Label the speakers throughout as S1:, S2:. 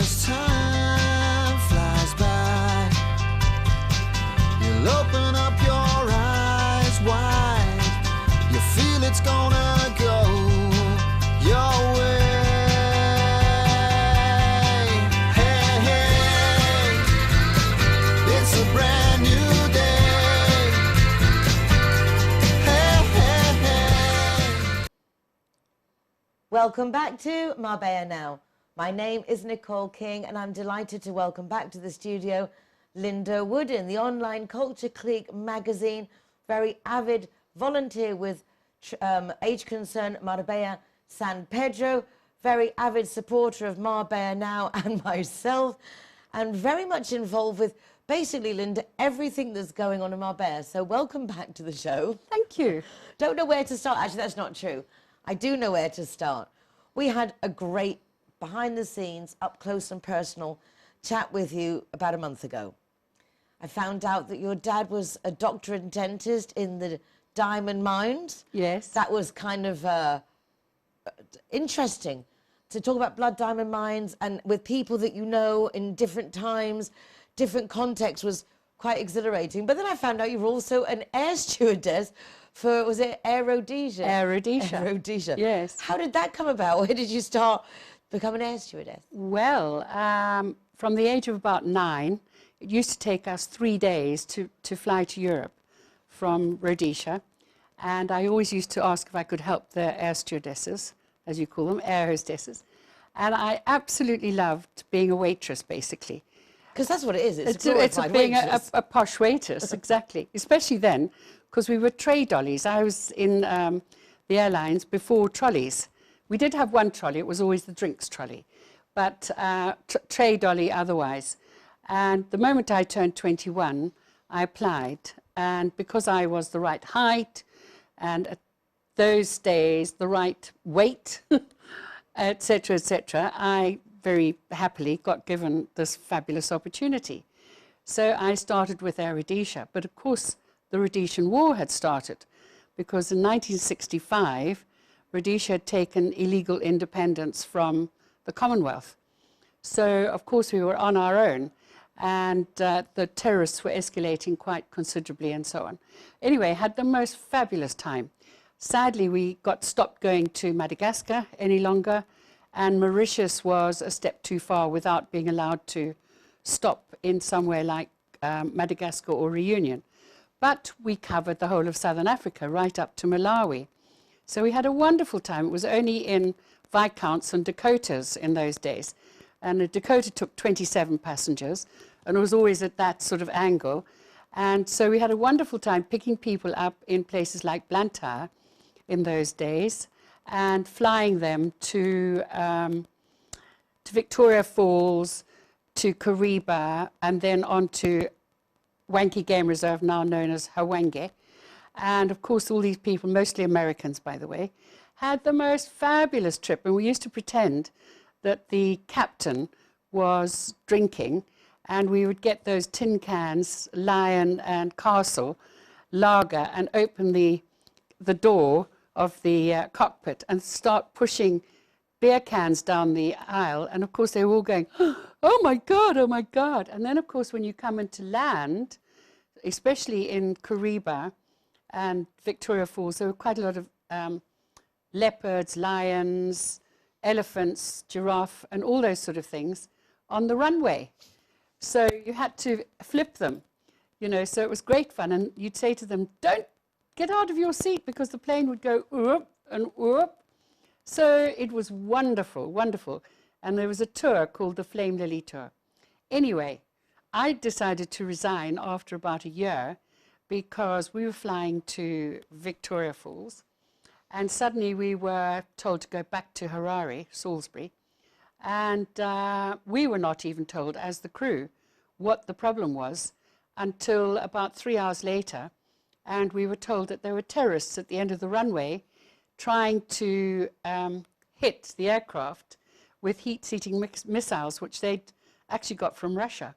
S1: as time flies by, you'll open up your eyes wide. You feel it's gonna go your way. Hey, hey, it's a brand new day. Hey, hey, hey.
S2: Welcome back to Marbella Now. My name is Nicole King, and I'm delighted to welcome back to the studio Linda Wooden, the online Culture Clique magazine, very avid volunteer with Age Concern Marbella San Pedro, very avid supporter of Marbella Now and myself, and very much involved with basically, Linda, everything that's going on in Marbella. So welcome back to the show.
S3: Thank you.
S2: Don't know where to start. Actually, that's not true. I do know where to start. We had a great behind the scenes, up close and personal chat with you about a month ago. I found out that your dad was a doctor and dentist in the diamond mines.
S3: Yes.
S2: That was kind of interesting to talk about blood diamond mines and with people that you know in different times, different contexts was quite exhilarating. But then I found out you were also an air stewardess for, was it Air Rhodesia?
S3: Air Rhodesia.
S2: Air Rhodesia.
S3: Yes.
S2: How did that come about? Where did you start become an air stewardess?
S3: Well, from the age of about 9, it used to take us 3 days to fly to Europe from Rhodesia. And I always used to ask if I could help the air stewardesses, as you call them, air hostesses. And I absolutely loved being a waitress, basically.
S2: Because that's what it is. It's
S3: being a posh waitress, exactly. Especially then, because we were tray dollies. I was in the airlines before trolleys. We did have one trolley. It was always the drinks trolley, but tray dolly otherwise. And the moment I turned 21, I applied. And because I was the right height and at those days the right weight, etc., etc., I very happily got given this fabulous opportunity. So I started with Air Rhodesia. But of course, the Rhodesian War had started because in 1965, Rhodesia had taken illegal independence from the Commonwealth. So, of course, we were on our own, and the terrorists were escalating quite considerably and so on. Anyway, had the most fabulous time. Sadly, we got stopped going to Madagascar any longer, and Mauritius was a step too far without being allowed to stop in somewhere like Madagascar or Reunion. But we covered the whole of Southern Africa, right up to Malawi. So we had a wonderful time. It was only in Viscounts and Dakotas in those days. And a Dakota took 27 passengers, and it was always at that sort of angle. And so we had a wonderful time picking people up in places like Blantyre in those days and flying them to Victoria Falls, to Kariba, and then on to Wankie Game Reserve, now known as Hwange. And of course, all these people, mostly Americans, by the way, had the most fabulous trip. And we used to pretend that the captain was drinking, and we would get those tin cans, Lion and Castle, lager, and open the door of the cockpit and start pushing beer cans down the aisle. And of course, they were all going, oh my God, oh my God. And then, of course, when you come into land, especially in Kariba and Victoria Falls, there were quite a lot of leopards, lions, elephants, giraffe, and all those sort of things on the runway. So you had to flip them, you know, so it was great fun. And you'd say to them, don't get out of your seat, because the plane would go whoop and whoop. So it was wonderful, wonderful. And there was a tour called the Flame Lily Tour. Anyway, I decided to resign after about a year because we were flying to Victoria Falls, and suddenly we were told to go back to Harare, Salisbury, and we were not even told as the crew what the problem was until about 3 hours later, and we were told that there were terrorists at the end of the runway trying to hit the aircraft with heat-seeking missiles, which they'd actually got from Russia,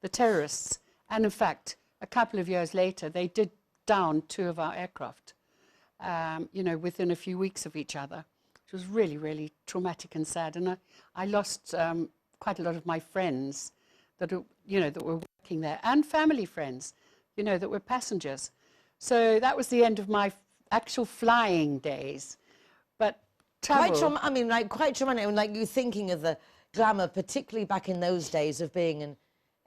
S3: the terrorists. And in fact, a couple of years later, they did down 2 of our aircraft, you know, within a few weeks of each other, which was really, really traumatic and sad. And I lost quite a lot of my friends that are, that were working there, and family friends, that were passengers. So that was the end of my actual flying days. But travel...
S2: Quite traumatic. Like, you thinking of the glamour, particularly back in those days of being an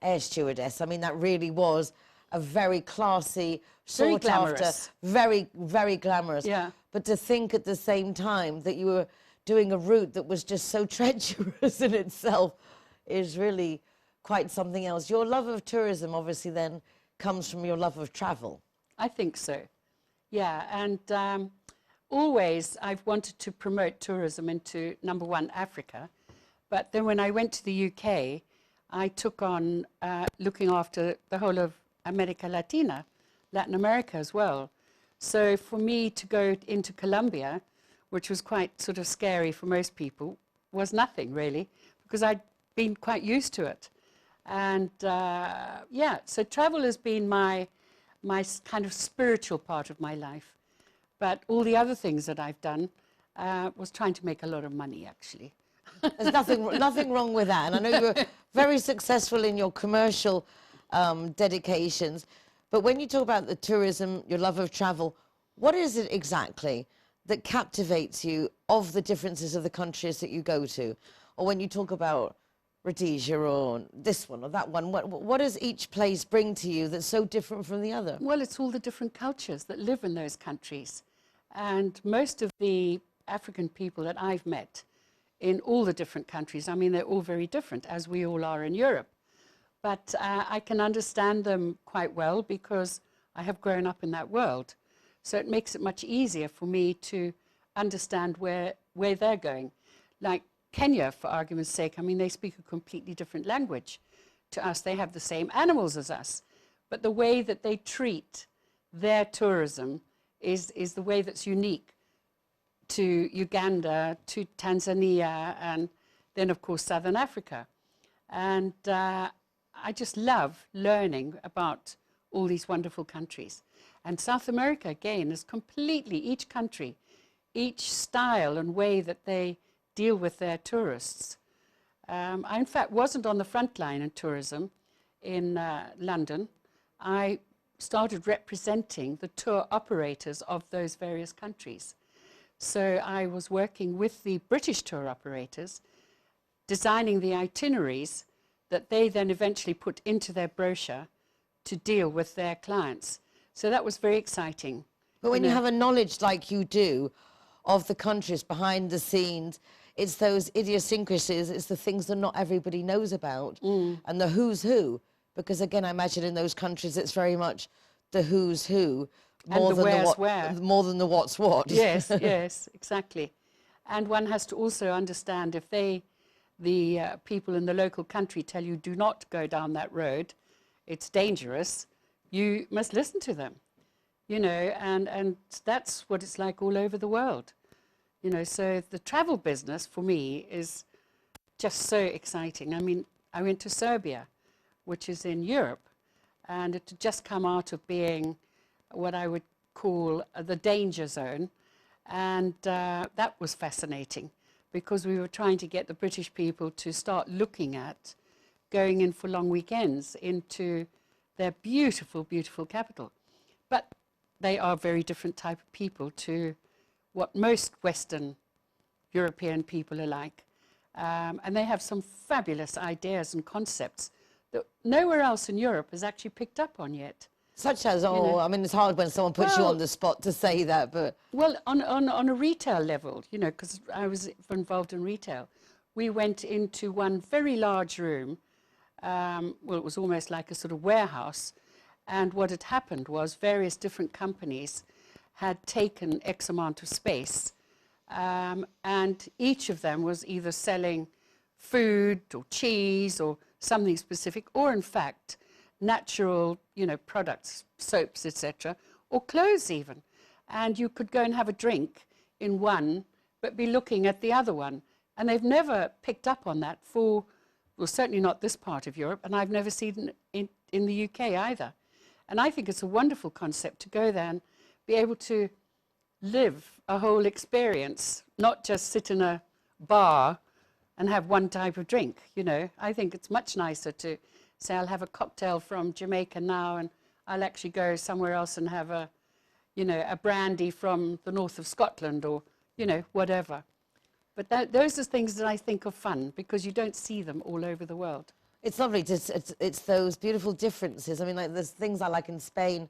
S2: air stewardess. I mean, that really was a very classy, sought after, very, very glamorous.
S3: Yeah.
S2: But to think at the same time that you were doing a route that was just so treacherous in itself is really quite something else. Your love of tourism obviously then comes from your love of travel.
S3: I think so, yeah. And always I've wanted to promote tourism into, number one, Africa. But then when I went to the UK, I took on looking after the whole of America Latina, Latin America as well. So for me to go into Colombia, which was quite sort of scary for most people, was nothing really, because I'd been quite used to it. And yeah, so travel has been my kind of spiritual part of my life. But all the other things that I've done was trying to make a lot of money, actually.
S2: There's nothing wrong with that. And I know you were very successful in your commercial dedications. But when you talk about the tourism, your love of travel, what is it exactly that captivates you of the differences of the countries that you go to? Or when you talk about Rhodesia or this one or that one, what does each place bring to you that's so different from the other?
S3: Well, it's all the different cultures that live in those countries. And most of the African people that I've met in all the different countries, I mean, they're all very different, as we all are in Europe. But I can understand them quite well because I have grown up in that world. So it makes it much easier for me to understand where they're going. Like Kenya, for argument's sake, I mean, they speak a completely different language to us. They have the same animals as us. But the way that they treat their tourism is the way that's unique to Uganda, to Tanzania, and then, of course, Southern Africa. And I just love learning about all these wonderful countries. And South America, again, is completely, each country, each style and way that they deal with their tourists. I, in fact, wasn't on the front line in tourism in London. I started representing the tour operators of those various countries. So I was working with the British tour operators, designing the itineraries that they then eventually put into their brochure to deal with their clients. So that was very exciting.
S2: But when you have a knowledge like you do of the countries behind the scenes, it's those idiosyncrasies, it's the things that not everybody knows about, and the who's who. Because again, I imagine in those countries, it's very much the who's who, more than the
S3: where.
S2: more than the what's what.
S3: Yes, yes, exactly. And one has to also understand if the people in the local country tell you, do not go down that road, it's dangerous, you must listen to them, and that's what it's like all over the world. So the travel business for me is just so exciting. I mean, I went to Serbia, which is in Europe, and it had just come out of being what I would call the danger zone. And that was fascinating because we were trying to get the British people to start looking at going in for long weekends into their beautiful, beautiful capital. But they are a very different type of people to what most Western European people are like. And they have some fabulous ideas and concepts that nowhere else in Europe has actually picked up on yet.
S2: Such as, I mean, it's hard when someone puts you on the spot to say that, but...
S3: Well, on a retail level, because I was involved in retail, we went into one very large room. Well, it was almost like a sort of warehouse. And what had happened was various different companies had taken X amount of space. And each of them was either selling food or cheese or something specific, or in fact, natural, products, soaps, etc., or clothes even. And you could go and have a drink in one, but be looking at the other one. And they've never picked up on that well, certainly not this part of Europe, and I've never seen it in the UK either. And I think it's a wonderful concept to go there and be able to live a whole experience, not just sit in a bar and have one type of drink, you know. I think it's much nicer to say I'll have a cocktail from Jamaica now and I'll actually go somewhere else and have a, you know, a brandy from the north of Scotland or, you know, whatever. But those are things that I think are fun because you don't see them all over the world.
S2: It's lovely. It's those beautiful differences. I mean, like there's things I like in Spain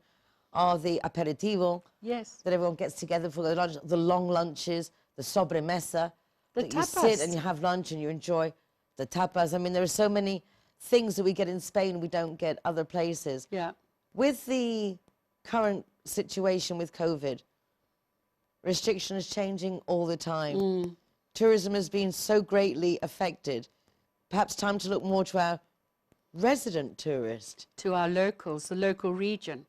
S2: are the aperitivo.
S3: Yes.
S2: That everyone gets together for the lunch, the long lunches, the sobremesa.
S3: The
S2: that you
S3: tapas.
S2: sit and you have lunch and you enjoy the tapas. I mean, there are so many things that we get in Spain we don't get other places.
S3: Yeah.
S2: With the current situation with COVID, restrictions changing all the time. Tourism has been so greatly affected. Perhaps time to look more to our resident tourist.
S3: To our locals, the local region.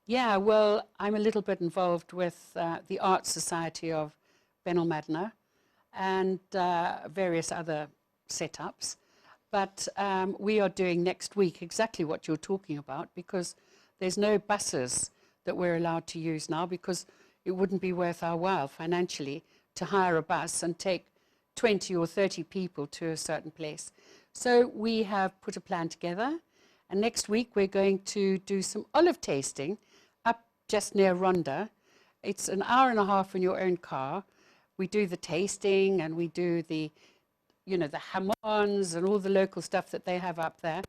S3: Yeah, well, I'm a little bit involved with the Art Society of Benalmadena and various other setups. But we are doing next week exactly what you're talking about because there's no buses that we're allowed to use now because it wouldn't be worth our while financially to hire a bus and take 20 or 30 people to a certain place. So we have put a plan together, and next week we're going to do some olive tasting up just near Ronda. It's an hour and a half in your own car. We do the tasting and we do the, you know, the jamons and all the local stuff that they have up there.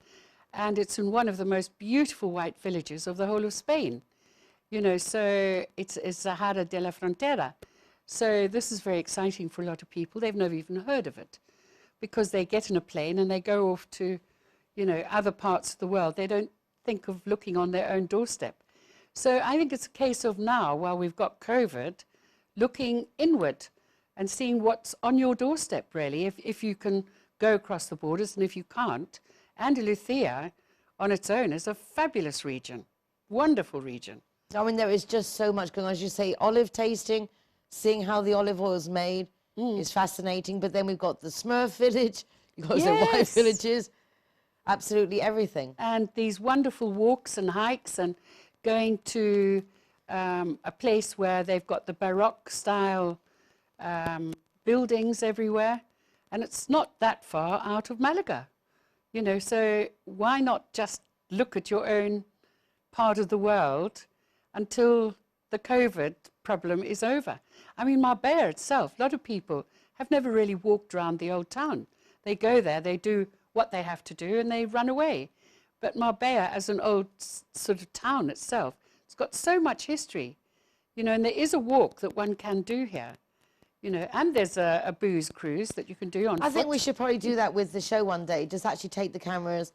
S3: And it's in one of the most beautiful white villages of the whole of Spain. You know, so it's Zahara de la Frontera. So this is very exciting for a lot of people. They've never even heard of it because they get in a plane and they go off to, you know, other parts of the world. They don't think of looking on their own doorstep. So I think it's a case of now, while we've got COVID, looking inward and seeing what's on your doorstep, really, if you can go across the borders, and if you can't. Andalusia on its own is a fabulous region, wonderful region.
S2: I mean, there is just so much going on. As you say, olive tasting, seeing how the olive oil is made is fascinating. But then we've got the Smurf village, you've got the white
S3: Yes.
S2: villages, absolutely everything.
S3: And these wonderful walks and hikes and going to a place where they've got the Baroque style buildings everywhere. And it's not that far out of Malaga, you know, so why not just look at your own part of the world until the COVID problem is over? I mean, Marbella itself, a lot of people have never really walked around the old town. They go there, they do what they have to do, and they run away. But Marbella, as an old sort of town itself, it's got so much history, you know, and there is a walk that one can do here, you know, and there's a booze cruise that you can do on foot.
S2: I think we should probably do that with the show one day, just actually take the cameras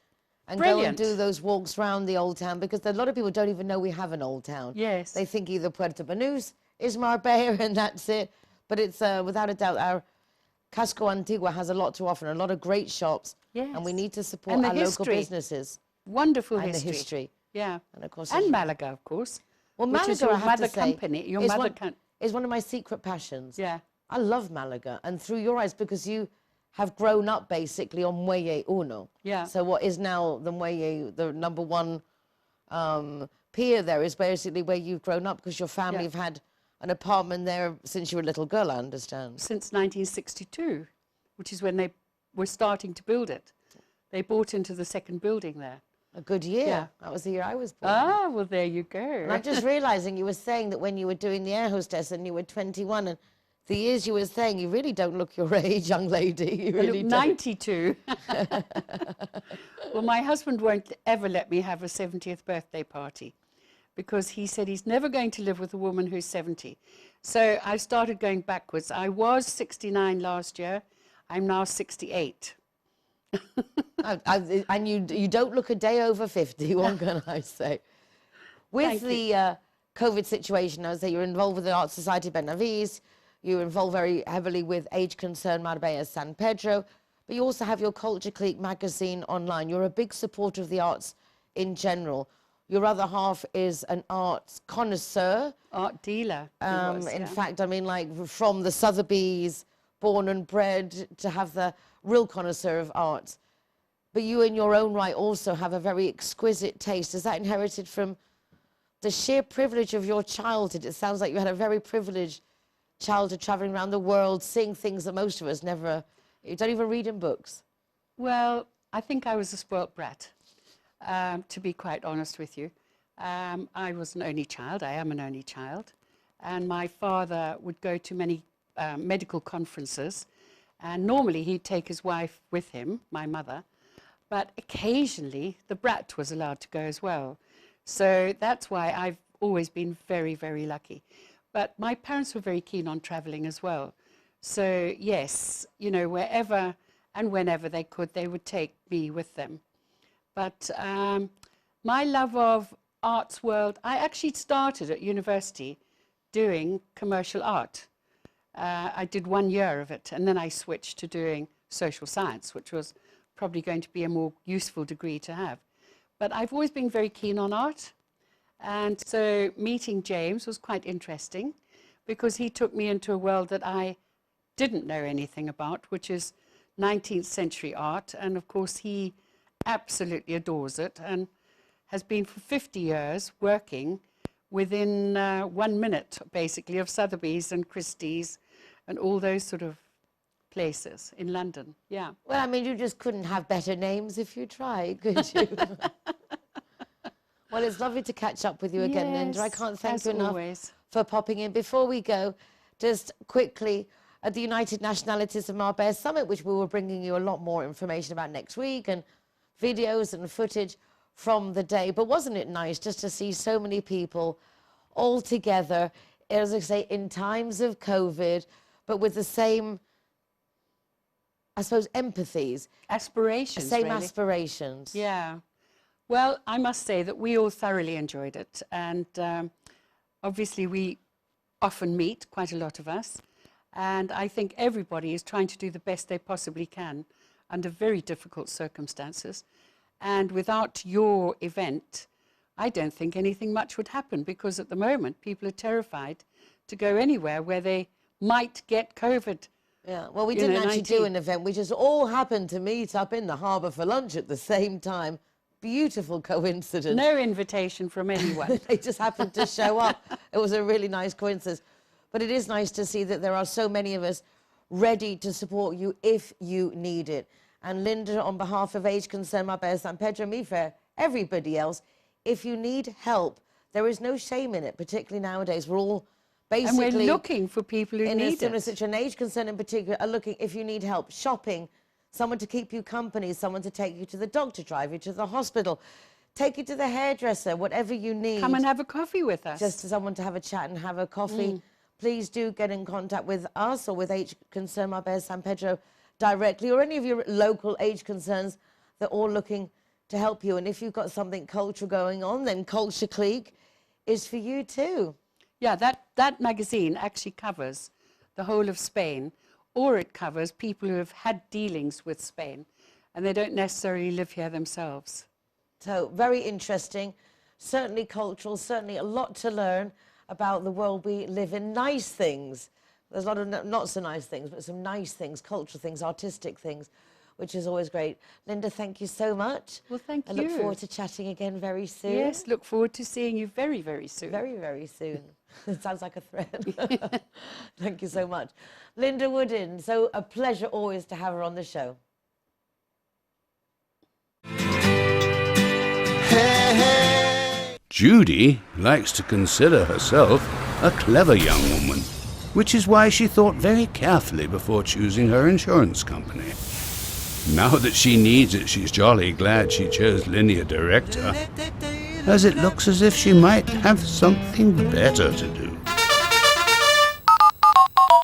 S2: and go
S3: Brilliant.
S2: and do those walks around the old town, because a lot of people don't even know we have an old town.
S3: Yes.
S2: They think either Puerto Banús is Marbella and that's it. But it's, without a doubt, our Casco Antigua has a lot to offer and a lot of great shops.
S3: Yes.
S2: And we need to support
S3: And the
S2: our local
S3: history.
S2: businesses.
S3: Wonderful
S2: And
S3: history.
S2: the history.
S3: Yeah.
S2: And of course,
S3: And Malaga, of course.
S2: well,
S3: which
S2: Malaga,
S3: is your
S2: I have
S3: mother
S2: to say,
S3: company, your
S2: is
S3: mother
S2: one, is one of my secret passions.
S3: Yeah.
S2: I love Malaga, and through your eyes, because you have grown up basically on Muelle Uno.
S3: Yeah.
S2: So what is now the Muelle, the number one pier there, is basically where you've grown up, because your family
S3: Yeah.
S2: have had an apartment there since you were a little girl, I understand.
S3: Since 1962, which is when they were starting to build it. They bought into the second building there.
S2: A good year.
S3: Yeah.
S2: That was the year I was born.
S3: Ah, well, there you go.
S2: And I'm just realizing you were saying that when you were doing the air hostess and you were 21, and the years you were saying, you really don't look your age, young lady. You
S3: I
S2: really
S3: look
S2: don't.
S3: 92. Well, my husband won't ever let me have a 70th birthday party because he said he's never going to live with a woman who's 70. So I started going backwards. I was 69 last year. I'm now 68.
S2: And you don't look a day over 50, what can I say? With
S3: Thank you.
S2: the COVID situation, I would say you're involved with the Art Society Benavides, you're involved very heavily with Age Concern Marbella San Pedro, but you also have your Culture Clique magazine online. You're a big supporter of the arts in general. Your other half is an arts connoisseur.
S3: Art dealer. he was,
S2: In
S3: yeah.
S2: fact, I mean, like from the Sotheby's, born and bred, to have the real connoisseur of arts. But you in your own right also have a very exquisite taste. Is that inherited from the sheer privilege of your childhood? It sounds like you had a very privileged childhood, traveling around the world, seeing things that most of us never You don't even read in books.
S3: Well, I think I was a spoilt brat, to be quite honest with you. I was an only child. I am an only child. And my father would go to many medical conferences. And normally he'd take his wife with him, my mother. But occasionally the brat was allowed to go as well. So that's why I've always been very, very lucky. But my parents were very keen on traveling as well. So yes, you know, wherever and whenever they could, they would take me with them. But my love of arts world, I actually started at university doing commercial art. I did 1 year of it, and then I switched to doing social science, which was probably going to be a more useful degree to have. But I've always been very keen on art. And so meeting James was quite interesting because he took me into a world that I didn't know anything about, which is 19th century art. And of course, he absolutely adores it and has been for 50 years working within 1 minute, basically, of Sotheby's and Christie's and all those sort of places in London. Yeah.
S2: Well, I mean, you just couldn't have better names if you tried, could you? Well, it's lovely to catch up with you again, Linda. I can't thank you enough for popping in. Before we go, just quickly, at the United Nationalities of Marbella Summit, which we were bringing you a lot more information about next week and videos and footage from the day. But wasn't it nice just to see so many people all together, as I say, in times of COVID, but with the same, I suppose, empathies.
S3: Aspirations,
S2: Same
S3: really.
S2: aspirations.
S3: Yeah. Well, I must say that we all thoroughly enjoyed it. And obviously we often meet, quite a lot of us. And I think everybody is trying to do the best they possibly can under very difficult circumstances. And without your event, I don't think anything much would happen, because at the moment people are terrified to go anywhere where they might get COVID.
S2: Yeah, well, we didn't actually do an event. We just all happened to meet up in the harbour for lunch at the same time. Beautiful coincidence.
S3: No invitation from anyone.
S2: They just happened to show up. It was a really nice coincidence. But it is nice to see that there are so many of us ready to support you if you need it. And Linda, on behalf of Age Concern Marbella San Pedro, me for everybody else, if you need help, there is no shame in it, particularly nowadays. We're all basically...
S3: And we're looking for people who need it.
S2: In a similar situation, Age Concern in particular are looking, if you need help, shopping, someone to keep you company, someone to take you to the doctor, drive you to the hospital, take you to the hairdresser, whatever you need.
S3: Come and have a coffee with us.
S2: Just someone to have a chat and have a coffee. Please do get in contact with us or with Age Concern Marbella San Pedro directly, or any of your local age concerns. They're all looking to help you. And if you've got something cultural going on, then Culture Clique is for you too.
S3: Yeah, that magazine actually covers the whole of Spain, or it covers people who have had dealings with Spain and they don't necessarily live here themselves.
S2: So very interesting, certainly cultural, certainly a lot to learn about the world we live in. Nice things. There's a lot of not so nice things, but some nice things, cultural things, artistic things, which is always great. Linda, thank you so much.
S3: Well, thank you.
S2: I look forward to chatting again very soon.
S3: Yes, look forward to seeing you very, very soon.
S2: Very, very soon. It sounds like a threat. Thank you so much. Linda Woodin, so a pleasure always to have her on the show.
S4: Judy likes to consider herself a clever young woman, which is why she thought very carefully before choosing her insurance company. Now that she needs it, she's jolly glad she chose Linear Director, as it looks as if she might have something better to do.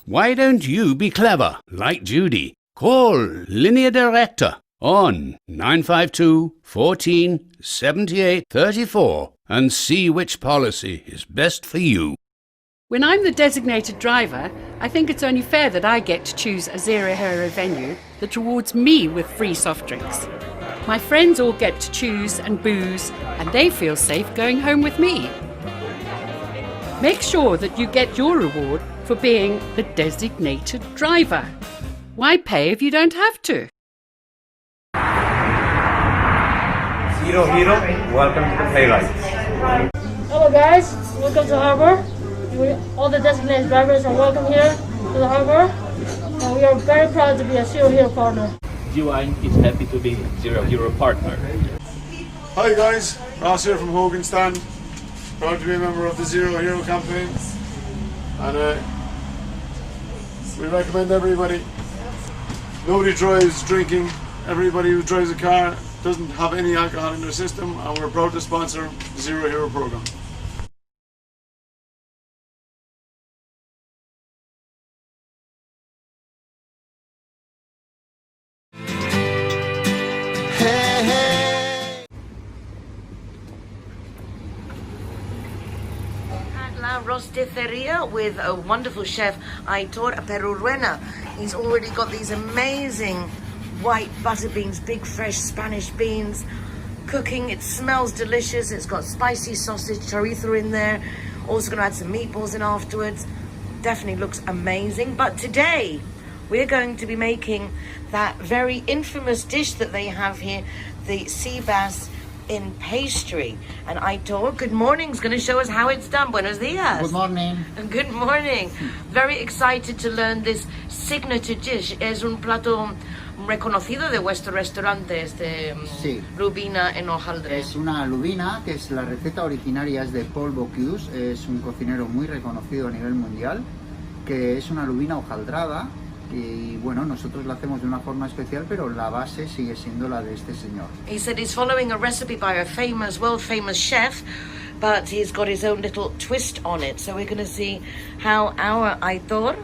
S4: Why don't you be clever, like Judy? Call Linear Director on 952 14 78 34 and see which policy is best for you.
S3: When I'm the designated driver, I think it's only fair that I get to choose a zero-hero venue that rewards me with free soft drinks. My friends all get to choose and booze, and they feel safe going home with me. Make sure that you get your reward for being the designated driver. Why pay if you don't have to?
S5: Hero, welcome to the playwrights.
S6: Hello guys, welcome to Harbor. All the designated drivers are welcome here to the Harbor. and we are very proud to be a Zero Hero partner.
S7: G-Wine is happy to be Zero Hero partner.
S8: Hi guys, Ross here from Hogan Stand. Proud to be a member of the Zero Hero campaign. And we recommend everybody. Nobody drives drinking. Everybody who drives a car doesn't have any alcohol in their system, and we're proud to sponsor the Zero Hero program.
S1: Hey, hey.
S2: At La Rosticeria with a wonderful chef, Aitor Peruruena. He's already got these amazing white butter beans, big fresh Spanish beans, cooking. It smells delicious. It's got spicy sausage, chorizo in there. Also going to add some meatballs in afterwards. Definitely looks amazing. But today, we're going to be making that very infamous dish that they have here, the sea bass in pastry. And Aitor, good morning, is going to show us how it's done. Buenos dias.
S9: Good morning.
S2: Good morning. Very excited to learn this signature dish. Es un plato reconocido de vuestro restaurante,
S9: Sí.
S2: lubina en hojaldre.
S9: Es una lubina, que es la receta originaria, es de Paul Bocuse, es un cocinero muy reconocido a nivel mundial, que es una lubina hojaldrada, y bueno, nosotros la hacemos de una forma especial, pero la base sigue siendo la de este señor.
S2: He said he's following a recipe by a famous, world-famous chef, but he's got his own little twist on it. So we're going to see how our Aitor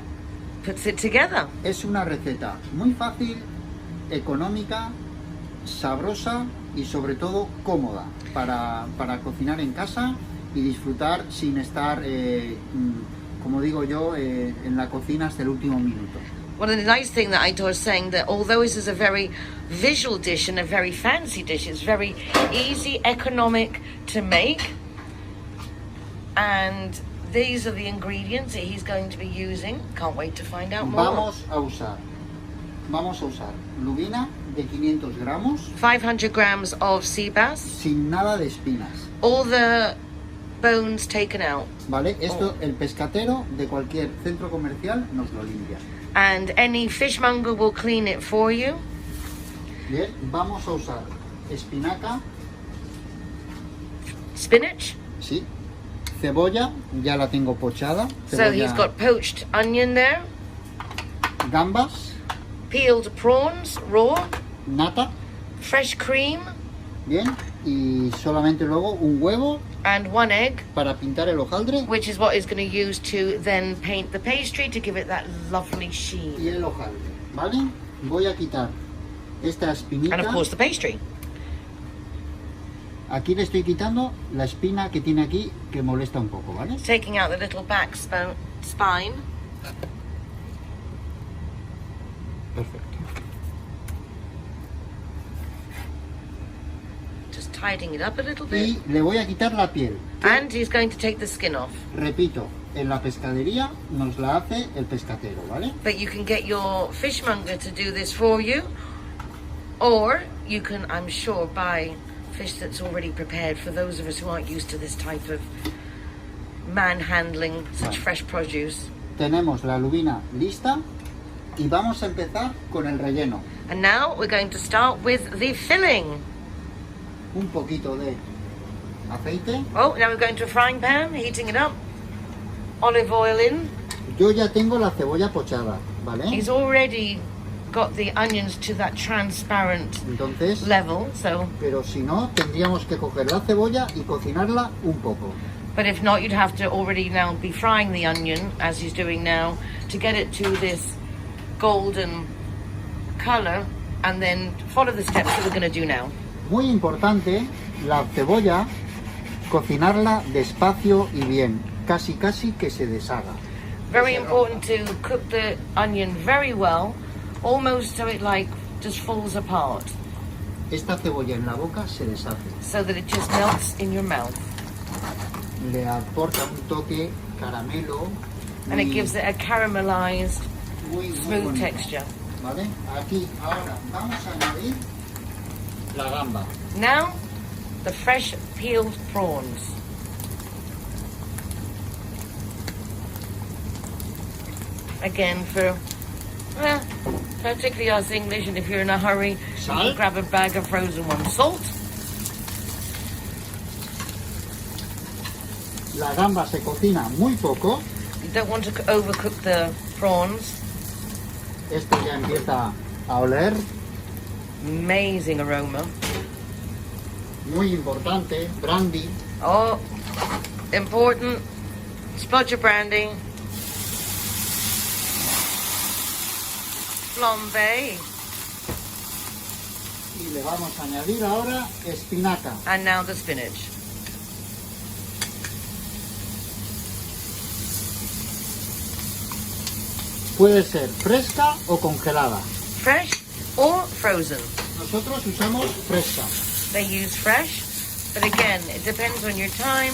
S2: puts it together.
S9: Es una receta muy fácil, económica, sabrosa y sobre todo cómoda para cocinar en casa y disfrutar sin estar, como digo yo, en la cocina hasta el último minuto.
S2: One of the nice things that Aitor is saying, that although this is a very visual dish and a very fancy dish, it's very easy, economic to make. And these are the ingredients that he's going to be using. Can't wait to find out more.
S9: Vamos a usar lubina de 500 gramos,
S2: 500 grams of sea bass,
S9: sin nada de espinas,
S2: all the bones taken out.
S9: ¿vale? Esto el pescatero de cualquier centro comercial nos lo limpia.
S2: And any fishmonger will clean it for you.
S9: Bien, vamos a usar espinaca,
S2: Spinach.
S9: sí, cebolla, ya la tengo pochada,
S2: So he's
S9: cebolla,
S2: got poached onion there,
S9: gambas,
S2: peeled prawns, raw,
S9: nata,
S2: fresh cream,
S9: bien, y solamente luego un huevo
S2: and 1 egg,
S9: para pintar el hojaldre
S2: which is what he's going to use to then paint the pastry to give it that lovely sheen.
S9: y el hojaldre, ¿vale? Voy a quitar esta espinita.
S2: And of course the pastry.
S9: Aquí le estoy quitando la espina que tiene aquí, que molesta un poco, ¿vale?
S2: Taking out the little back spine.
S9: Perfecto.
S2: Just tidying it up a little
S9: Y
S2: bit.
S9: le voy a quitar la piel.
S2: And he's going to take the skin off.
S9: Repito, en la pescadería nos la hace el pescatero, ¿vale?
S2: But you can get your fishmonger to do this for you. Or you can, I'm sure, buy fish that's already prepared for those of us who aren't used to this type of manhandling such fresh produce.
S9: Tenemos la lubina lista y vamos a empezar con el relleno.
S2: And now we're going to start with the filling.
S9: Un poquito de aceite.
S2: Oh, now we're going to a frying pan, heating it up. Olive oil in.
S9: Yo ya tengo la cebolla pochada, ¿vale?
S2: He's already got the onions to that transparent
S9: Entonces,
S2: level, so...
S9: pero si no, tendríamos que coger la cebolla y cocinarla un poco.
S2: But if not, you'd have to already now be frying the onion, as he's doing now, to get it to this golden color, and then follow the steps that we're going to do now.
S9: Muy importante, la cebolla, cocinarla despacio y bien, casi que se deshaga.
S2: Very important to cook the onion very well, almost so it like just falls apart,
S9: Esta cebolla en la boca se deshace,
S2: so that it just melts in your mouth.
S9: le aporta un toque caramelo
S2: And it gives it a caramelized,
S9: muy
S2: smooth
S9: bonito,
S2: texture.
S9: ¿vale? Aquí, ahora, vamos a añadir la gamba.
S2: Now, the fresh peeled prawns. Again, for Well, particularly us English, and if you're in a hurry, you
S9: Sal.
S2: can grab a bag of frozen ones. Salt.
S9: La gamba se cocina muy poco.
S2: You don't want to overcook the prawns.
S9: Esto ya empieza a oler.
S2: Amazing aroma.
S9: Muy importante, brandy.
S2: Oh, important. Splotch of brandy. Flambe.
S9: Y le vamos a añadir ahora espinaca.
S2: And now the spinach.
S9: Puede ser fresca o congelada.
S2: Fresh or frozen.
S9: Nosotros usamos fresca.
S2: They use fresh, but again, it depends on your time.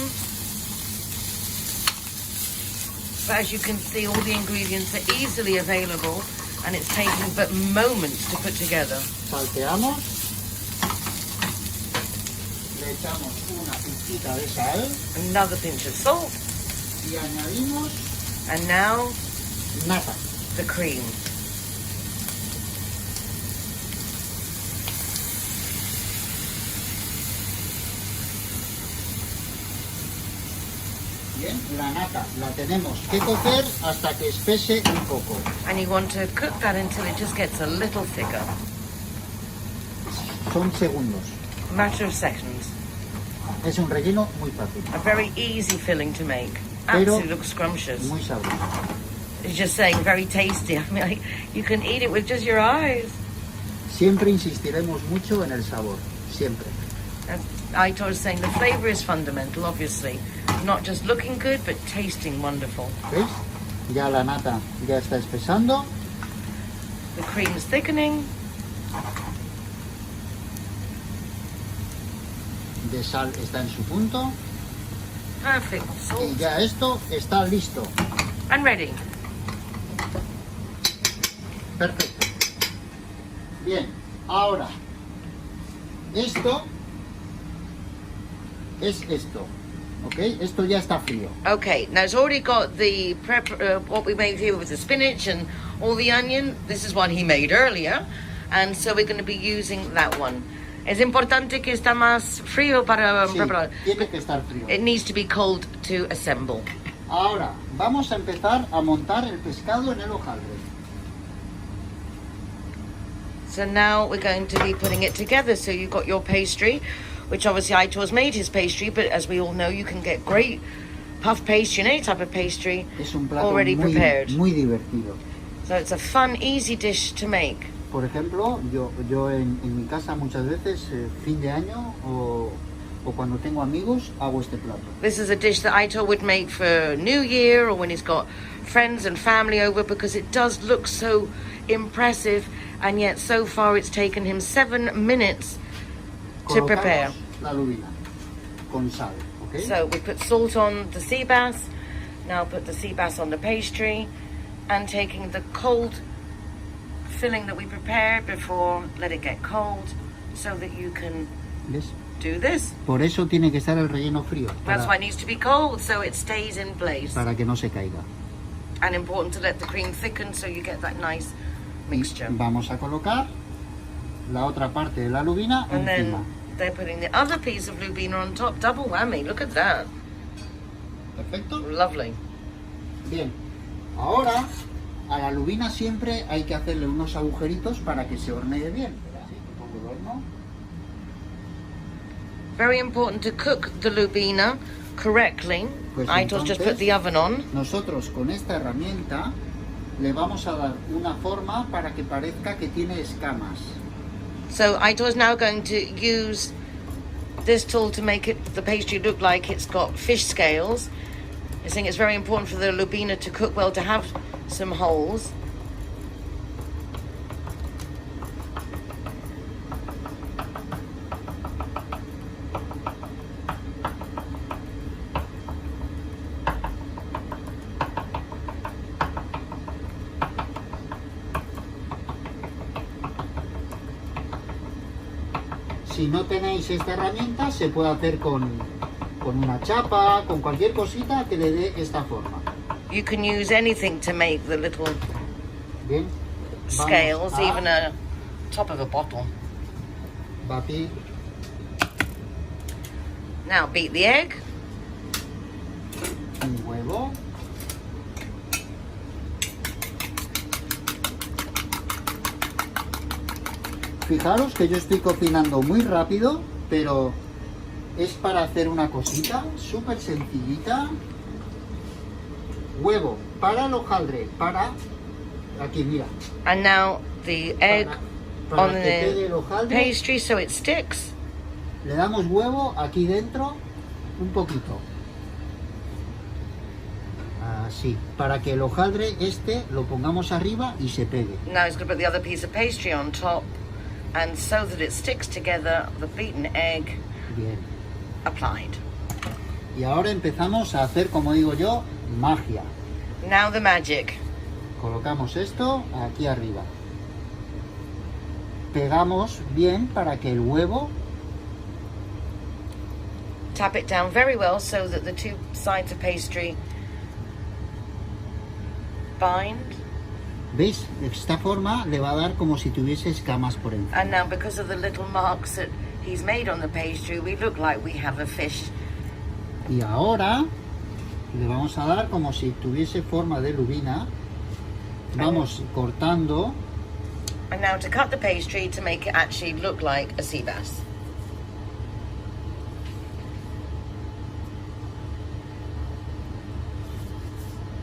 S2: But as you can see, all the ingredients are easily available, and it's taking but moments to put together.
S9: Salteamos. Le echamos una pizquita de sal.
S2: Another pinch of salt,
S9: Y añadimos
S2: and now
S9: nata.
S2: the cream.
S9: Bien, la nata la tenemos que cocer hasta que espese un poco.
S2: And you want to cook that until it just gets a little thicker.
S9: Son segundos.
S2: A matter of seconds.
S9: Es un relleno muy fácil,
S2: A very easy filling to make.
S9: Pero-
S2: Absolutely looks scrumptious.
S9: muy sabroso.
S2: It's just saying very tasty. I mean, you can eat it with just your eyes.
S9: Siempre insistiremos mucho en el sabor, siempre.
S2: And Aitor is saying the flavor is fundamental, obviously. Not just looking good, but tasting wonderful.
S9: ¿Veis? Ya la nata ya está espesando.
S2: The cream is thickening.
S9: De sal está en su punto.
S2: Perfect.
S9: Y
S2: Salt.
S9: ya esto está listo.
S2: And ready.
S9: Perfecto. Bien, ahora, esto es esto, ¿ok? Esto ya está frío.
S2: Okay, now it's already got the what we made here with the spinach and all the onion. This is what he made earlier. And so we're going to be using that one. Es importante que está más frío para
S9: Sí,
S2: preparar.
S9: tiene que estar frío.
S2: It needs to be cold to assemble.
S9: Ahora, vamos a empezar a montar el pescado en el hojaldre.
S2: So now we're going to be putting it together. So you've got your pastry, which obviously Aitor's made his pastry, but as we all know, you can get great puff pastry and any type of pastry
S9: Es un plato
S2: already
S9: muy,
S2: prepared.
S9: muy divertido.
S2: So it's a fun, easy dish to make.
S9: Por ejemplo, yo en mi casa muchas veces, fin de año o cuando tengo amigos, hago este plato.
S2: This is a dish that Aitor would make for New Year or when he's got friends and family over, because it does look so impressive, and yet so far it's taken him 7 minutes to prepare.
S9: Colocamos la lubina con sal, ¿ok?
S2: So we put salt on the sea bass, now put the sea bass on the pastry, and taking the cold filling that we prepared before, let it get cold so that you can
S9: ¿Ves?
S2: do this.
S9: Por eso tiene que estar el relleno frío,
S2: That's why it needs to be cold so it stays in place.
S9: para que no se caiga.
S2: And important to let the cream thicken so you get that nice mixture.
S9: Vamos a colocar la otra parte de la lubina
S2: And
S9: encima.
S2: then they're putting the other piece of lubina on top. Double whammy, look at that.
S9: Perfecto.
S2: Lovely.
S9: Bien. Ahora, a la lubina siempre hay que hacerle unos agujeritos para que se hornee bien. Así que pongo el horno.
S2: Very important to cook the lubina correctly.
S9: Pues
S2: Aitor's just put
S9: entonces-
S2: the oven on.
S9: Nosotros con esta herramienta le vamos a dar una forma para que parezca que tiene escamas.
S2: So Aitor's now going to use this tool to make the pastry look like it's got fish scales. I think it's very important for the lubina to cook well, to have some holes.
S9: Si no tenéis esta herramienta, se puede hacer con una chapa, con cualquier cosita que le dé esta forma.
S2: You can use anything to make the little
S9: Bien,
S2: scales,
S9: a
S2: even a top of a bottle.
S9: batir
S2: Now beat the egg.
S9: un huevo. Fijaros que yo estoy cocinando muy rápido, pero es para hacer una cosita súper sencillita. Huevo para el hojaldre, para aquí, mira.
S2: And now the egg
S9: Para
S2: on
S9: que pegue el
S2: the
S9: hojaldre,
S2: pastry so it sticks.
S9: le damos huevo aquí dentro, un poquito. Así, para que el hojaldre este lo pongamos arriba y se pegue.
S2: Now he's going to put the other piece of pastry on top, and so that it sticks together, the beaten egg
S9: Bien.
S2: applied.
S9: Y ahora empezamos a hacer, como digo yo, magia.
S2: Now the magic.
S9: Colocamos esto aquí arriba. Pegamos bien para que el huevo
S2: Tap it down very well so that the two sides of pastry bind.
S9: ¿Veis? De esta forma le va a dar como si tuviese escamas por encima.
S2: And now because of the little marks that he's made on the pastry, we look like we have a fish.
S9: Y ahora le vamos a dar como si tuviese forma de lubina. Vamos cortando
S2: And now to cut the pastry to make it actually look like a sea bass.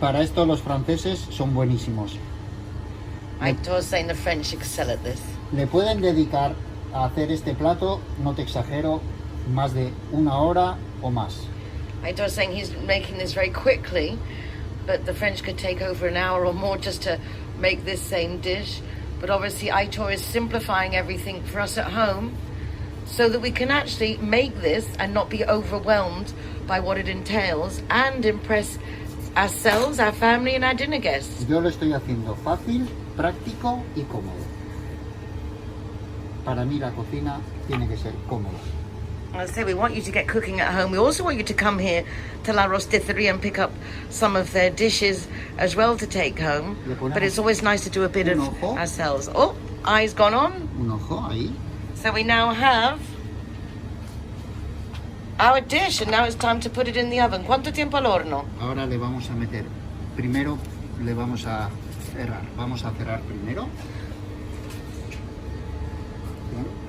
S9: Para esto los franceses son buenísimos.
S2: I was saying the French excel at this.
S9: Le pueden dedicar a hacer este plato, no te exagero, más de 1 hora o más.
S2: I was saying he's making this very quickly, but the French could take over an hour or more just to make this same dish. But obviously Aitor is simplifying everything for us at home so that we can actually make this and not be overwhelmed by what it entails and impress ourselves, our family and our dinner guests.
S9: Yo lo estoy haciendo fácil, práctico y cómodo. Para mí la cocina tiene que ser cómoda.
S2: I say we want you to get cooking at home. We also want you to come here to La Rosticeria and pick up some of their dishes as well to take home. But it's always nice to do a bit of ourselves. Oh, eyes gone on.
S9: Un ojo ahí.
S2: So we now have our dish, and now it's time to put it in the oven. ¿Cuánto tiempo al horno?
S9: Ahora le vamos a meter, primero le vamos a cerrar. Vamos a cerrar primero. Bien.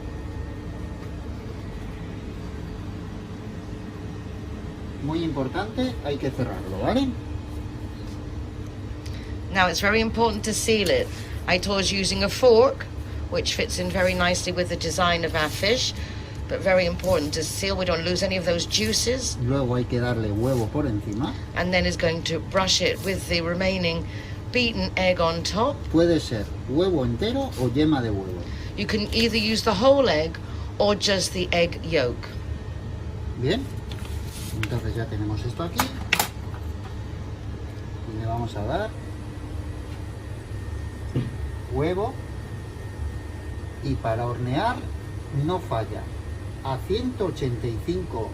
S9: Muy importante, hay que cerrarlo, ¿vale?
S2: Now it's very important to seal it. Aitor's using a fork, which fits in very nicely with the design of our fish, but very important to seal. We don't lose any of those juices.
S9: Luego hay que darle huevo por encima.
S2: And then is going to brush it with the remaining beaten egg on top.
S9: Puede ser huevo entero o yema de huevo.
S2: You can either use the whole egg or just the egg yolk.
S9: Bien, entonces ya tenemos esto aquí. Y le vamos a dar huevo. Y para hornear no falla. A 185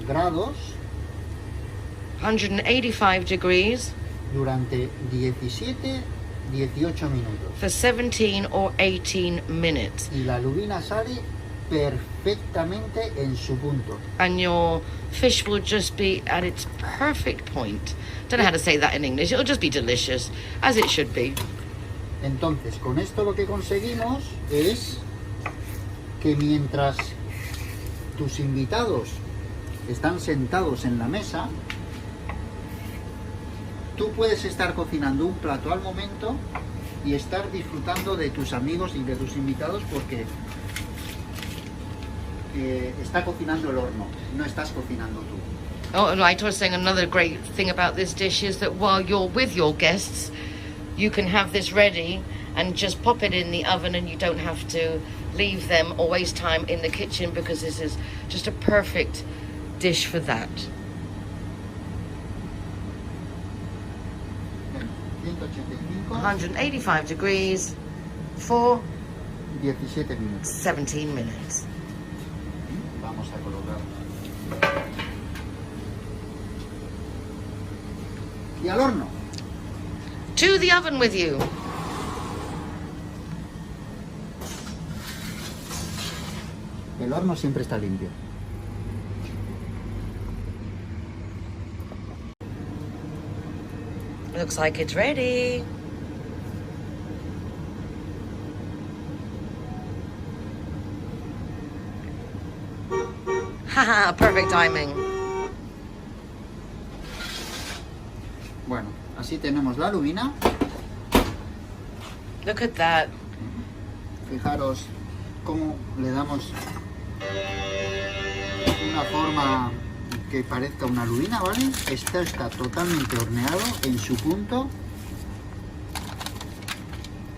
S9: grados
S2: 185 degrees
S9: durante 17-18 minutos.
S2: for 17 or 18 minutes.
S9: Y la lubina sale perfectamente en su punto.
S2: And your fish will just be at its perfect point. Don't know how to say that in English. It'll just be delicious, as it should be.
S9: Entonces, con esto lo que conseguimos es que mientras tus invitados están sentados en la mesa, tú puedes estar cocinando un plato al momento y estar disfrutando de tus amigos y de tus invitados porque está cocinando el horno, no estás cocinando tú.
S2: Oh, and I was saying another great thing about this dish is that while you're with your guests, you can have this ready and just pop it in the oven, and you don't have to leave them or waste time in the kitchen, because this is just a perfect dish for that. 185 degrees for
S9: 17 minutos.
S2: 17 minutes.
S9: Vamos a colocar. Y al horno.
S2: To the oven with you.
S9: El horno siempre está limpio.
S2: Looks like it's ready. Haha, perfect timing.
S9: Bueno, así tenemos la lubina.
S2: Look at that.
S9: Fijaros cómo le damos una forma que parezca una lubina, ¿vale? Esto está totalmente horneado en su punto.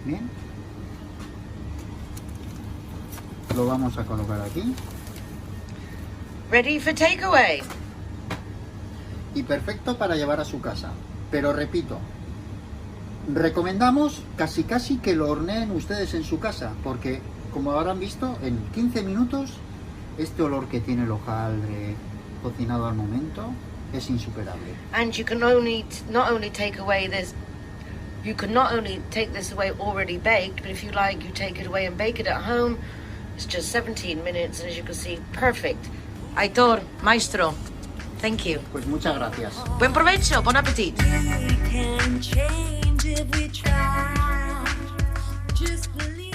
S9: Bien. Lo vamos a colocar aquí.
S2: Ready for takeaway.
S9: Y perfecto para llevar a su casa. Pero repito, recomendamos casi que lo horneen ustedes en su casa, porque como habrán visto, en 15 minutos este olor que tiene el hojaldre cocinado al momento es insuperable.
S2: And you can only not only take away this, you can not only take this away already baked, but if you like, you take it away and bake it at home. It's just 17 minutes, and as you can see, perfect. Aitor, maestro, thank you.
S9: Pues muchas gracias.
S2: Buen provecho, bon appetit.
S10: We can change if we try. Just believe.